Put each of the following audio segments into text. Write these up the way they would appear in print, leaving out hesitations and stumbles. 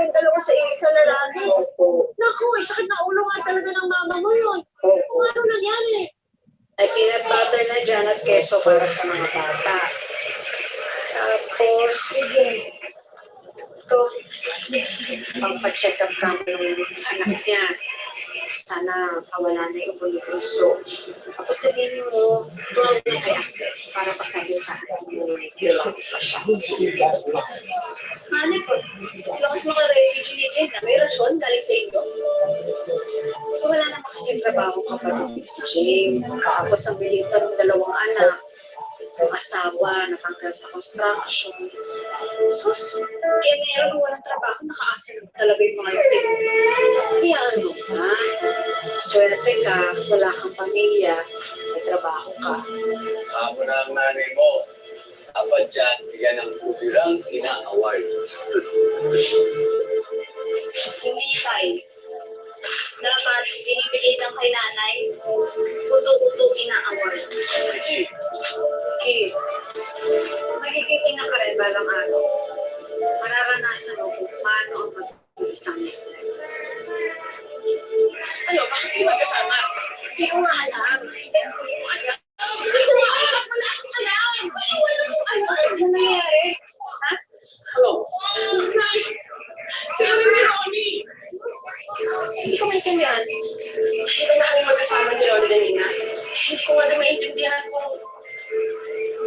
kayong dalawa sa isang lalaki. Naku, sakit na ulo nga talaga ng mama mo yun. Kung ano nangyari? Ay, peanut butter na dyan at keso para sa mga bata. Tapos, ito, pampacheck up kami ng anak niya. Sana mawala na yung ulo puso. Tapos sabihin mo, tuwag na kay ate para pasabi sa akin yung bilang pa siya. Hanip po, lakas mga refugee ni Jane na may rasyon galing sa inyo. Wala naman kasi trabaho kapag si Jane. Tapos ang bilita ng dalawang anak. Yung asawa, natanggal sa construction. Sus, meron walang trabaho, naka-asin talaga yung mga lasing. Kaya ano ka? Swerte ka, wala kang pamilya, may trabaho ka. Ako na ang nanay mo. Dapat dyan, yan ang kudirang ina-award. Hindi tayo. Dapat binibigay lang kay nanay. Puto-puto ina-award. Okay. Magiging ina ka rin balang araw. Mararanasan mo kung paano ang mag-isang nanay. Ano, bakit di magkasama? Hindi ko nga alam. Hindi ko alam. Wala akong alam. Wala akong alam. Ano nangyayari? Ha? Hello? Nay! Sila rin ni Ronnie! Hindi ko maintindihan. Hindi na kami magkasama ni Ronnie kanina. Hindi ko nga maintindihan kung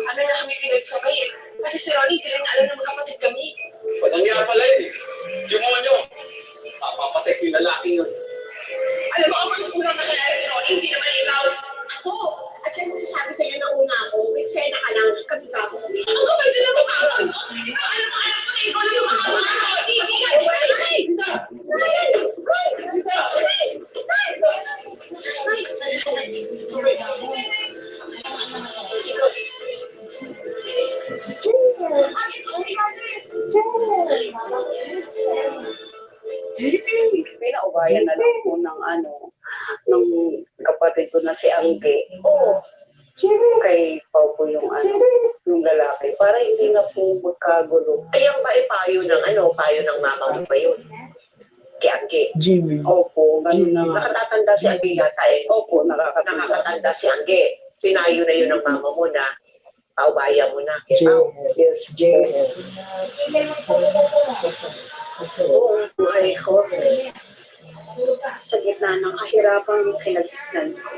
ano na kami pinagsabay eh. Kasi si Ronnie, hindi rin alam na magkapatid kami. Walang nga pala yun eh. Demonyo! Mapapatay ko yung lalaking yun. Alam mo, ako yung unang nakilala ni Ronnie, hindi naman ikaw. Ako! At siya sabi sa'yo na una ako, may sena ka lang, kami ba ako kami? Ang kapal din naman ako! Ikaw, alam mo na, ikaw lang yung makawa sa Ronnie! Hindi ka! May naubayan na lang po ng ng kapatid ko na si Angge. Oo. Kay Pao po yung yung lalaki. Para hindi na po magkagulo. Ayang ba payo ng mama mo ba yun? Kay Angge. Jimmy. Opo, ganun na nga. Nakatatanda si Angge yata eh. Opo, nakakatanda. Nakakatanda si Angge. Pinayo na yun ng mama mo na paubaya mo na. Kay Pao. Yes, Jane. Oo, buhay ko. Sa gitna ng kahirapang kinagisnan ko.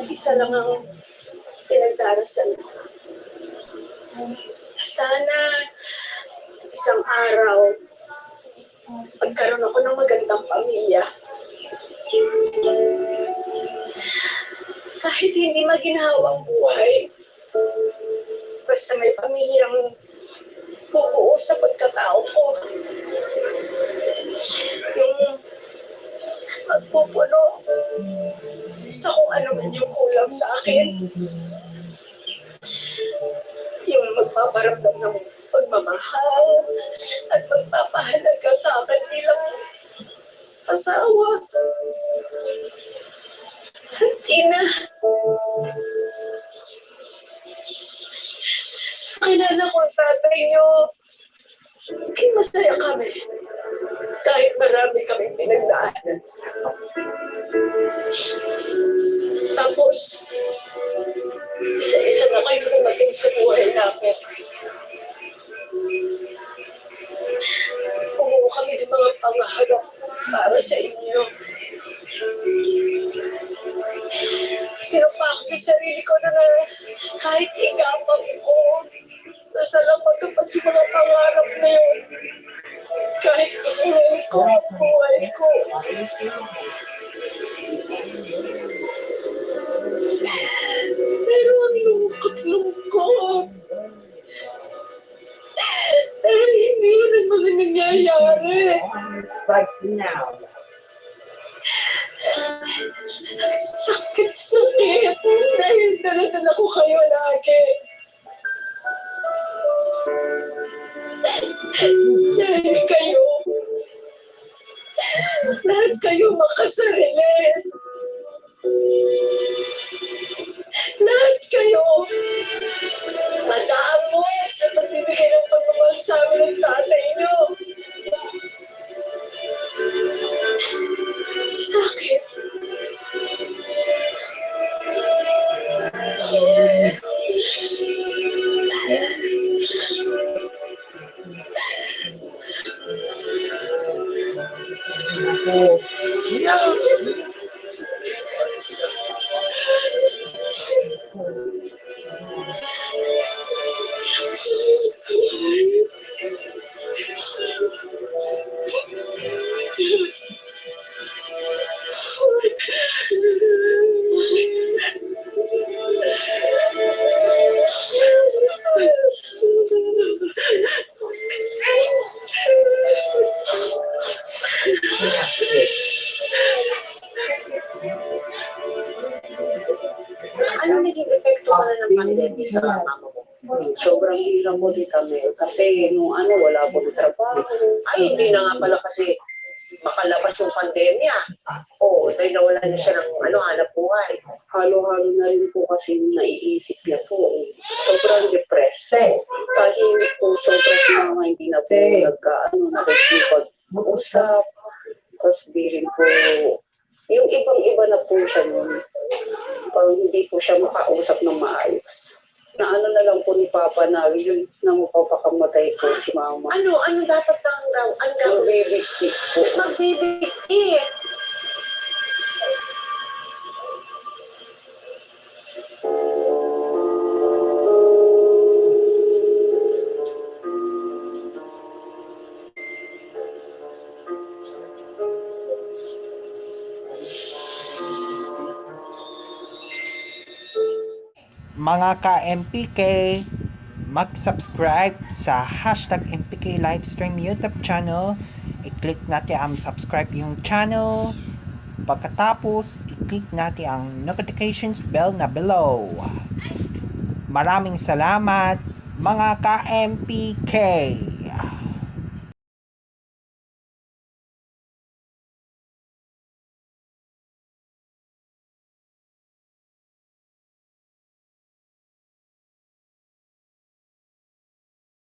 Isa lang ang pinagdarasal ko. Sana isang araw magkaroon ako ng magandang pamilya. Kahit hindi maginhawang buhay, basta may pamilyang bubuo sa pagkatao ko. Yung magpupuno sa kung ano man yung kulang sa akin. Yung magpaparamdam ng pagmamahal at magpapahalaga sa akin bilang asawa. Ina, kilala ko ang tatay niyo. Kaya masaya kami. Kahit marami kaming pinagdaanan. Tapos, isa-isa na kayo dumating sa buhay namin. Umuha kami ng mga pangaharap para sa inyo. Sinumpa ako sa sarili ko na kahit igapang ko, nasa lang magkapag yung mga pangarap na yun. Kahit isuhin ko ang buhay ko. Pero ang lungkot-lungkot. Pero hindi yun ang mga nangyayari. Right now. Sakit-sakit dahil dala-dala ko kayo lagi. Dahil kayo, lahat kayo makasarili. Lahat kayo mag-aamon sa pagbibigay ng pagmamahal sa amin ng tatay niyo. Oh, yeah. Ano naging epekto ka na ng pandemic sa mama mo? Sobrang hirap mo din kami. Kasi nung wala po trabaho. Ay, hindi na nga pala kasi makalabas yung pandemya. Oo, dahil nawalan na siya ng hanap buhay. Halo-halo na rin po kasi yung naiisip niya po. Sobrang depressed. Tahimik po, sobrang si mama hindi na po nakikipag-usap. Tapos di rin po, yung ibang-iba na po siya nun. Pag hindi po siya makausap ng maayos. Na na lang po ni Papa na yun na mapapakamatay po si mama. Ano dapat ang Yung baby kick po. magbibigti? Mga ka-MPK, mag-subscribe sa hashtag MPK Livestream YouTube channel. I-click natin ang subscribe yung channel. Pagkatapos, i-click natin ang notifications bell na below. Maraming salamat, mga ka-MPK!